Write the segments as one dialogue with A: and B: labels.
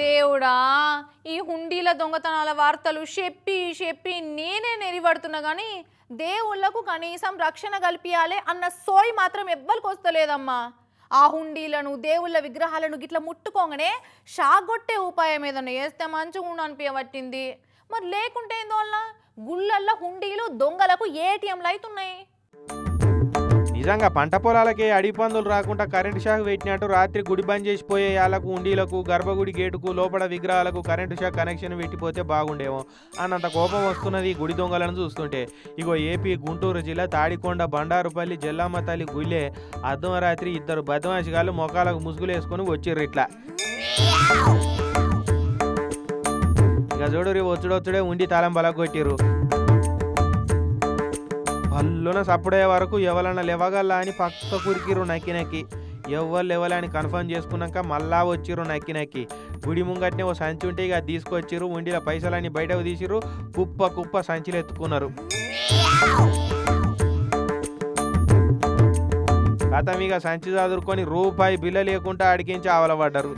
A: దేవుడా, ఈ హుండీల దొంగతనాల వార్తలు చెప్పి చెప్పి నేనే నెరివడుతున్నా కానీ దేవుళ్లకు కనీసం రక్షణ కల్పియాలి అన్న సోయి మాత్రం ఎవ్వరికి వస్తలేదమ్మా. ఆ హుండీలను దేవుళ్ళ విగ్రహాలను గిట్లా ముట్టుకోగానే షాగొట్టే ఉపాయం ఏదన్నా వేస్తే మంచిగా అనిపించబట్టింది. మరి లేకుంటే ఏందోళ్ళ గుళ్ళల్లో హుండీలు దొంగలకు ఏటీఎంలు అవుతున్నాయి.
B: నిజంగా పంట పొలాలకే అడవి పందులు రాకుండా కరెంటు షాక్ పెట్టినట్టు రాత్రి గుడి బంద్ చేసిపోయే యాలకు హుండీలకు గర్భగుడి గేటుకు లోపల విగ్రహాలకు కరెంటు షాక్ కనెక్షన్ పెట్టిపోతే బాగుండేమో అన్నంత కోపం వస్తున్నది గుడి దొంగలను చూస్తుంటే. ఇగో ఏపీ గుంటూరు జిల్లా తాడికొండ బండారుపల్లి జల్లమ్మ తల్లి గుళ్ళే అర్ధరాత్రి ఇద్దరు బదమాషిగాళ్ళు మొఖాలకు ముసుగులు వేసుకొని వచ్చిర్రు. ఇట్లా ఇక చూడు వచ్చుడొచ్చుడే ఉండి తాళం బలగొట్టిర్రు. పల్లున సప్పుడే వరకు ఎవరన్నా లేవగల్లా అని పక్క కురికిరు నక్కి ఎవరు లేవలని కన్ఫర్మ్ చేసుకున్నాక మళ్ళా వచ్చిర్రు నక్కి గుడి ముంగట్నే ఓ సంచి ఉంటే ఇక తీసుకొచ్చిర్రు. ఉండిల పైసలన్నీ బయటకు తీసిర్రు. కుప్ప సంచిలు ఎత్తుకున్నారు. కథం ఇక సంచి చదువుకొని రూపాయి బిల్ల లేకుండా అడిగించి ఆవలపడ్డారు.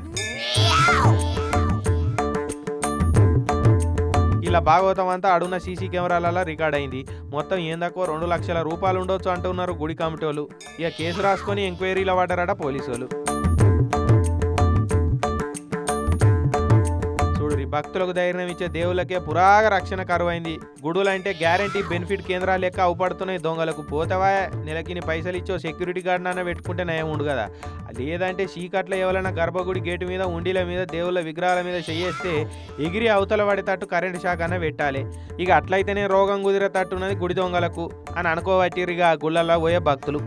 B: ఇలా భాగవతం అంతా అడున్న సీసీ కెమెరాలలో రికార్డ్ అయింది. మొత్తం ఏందకో 2 లక్షల రూపాయలు ఉండొచ్చు అంటున్నారు గుడి కమిటీ వాళ్ళు. ఇక కేసు రాసుకొని ఎంక్వైరీలో పడ్డారట పోలీసు వాళ్ళు. చూడు, భక్తులకు ధైర్యం ఇచ్చే దేవుళ్ళకే పురాగా రక్షణ కరువైంది. గుడులంటే గ్యారంటీ బెనిఫిట్ కేంద్రాలు లెక్క అవుపడుతున్నాయి దొంగలకు. పోతవా నెలకిని పైసలు ఇచ్చో సెక్యూరిటీ గార్డ్ అన్న పెట్టుకుంటే నయం ఉండు కదా. లేదంటే చీకట్లో ఎవరైనా గర్భగుడి గేటు మీద ఉండిల మీద దేవుళ్ళ విగ్రహాల మీద చేయేస్తే ఎగిరి అవతల పడేటట్టు కరెంటు షాక్ అన్న పెట్టాలి. ఇక అట్లయితేనే రోగం కుదిరేటట్టున్నది గుడి దొంగలకు అని అనుకోవట్టిరు ఇక గుళ్ళల్లో పోయే భక్తులు.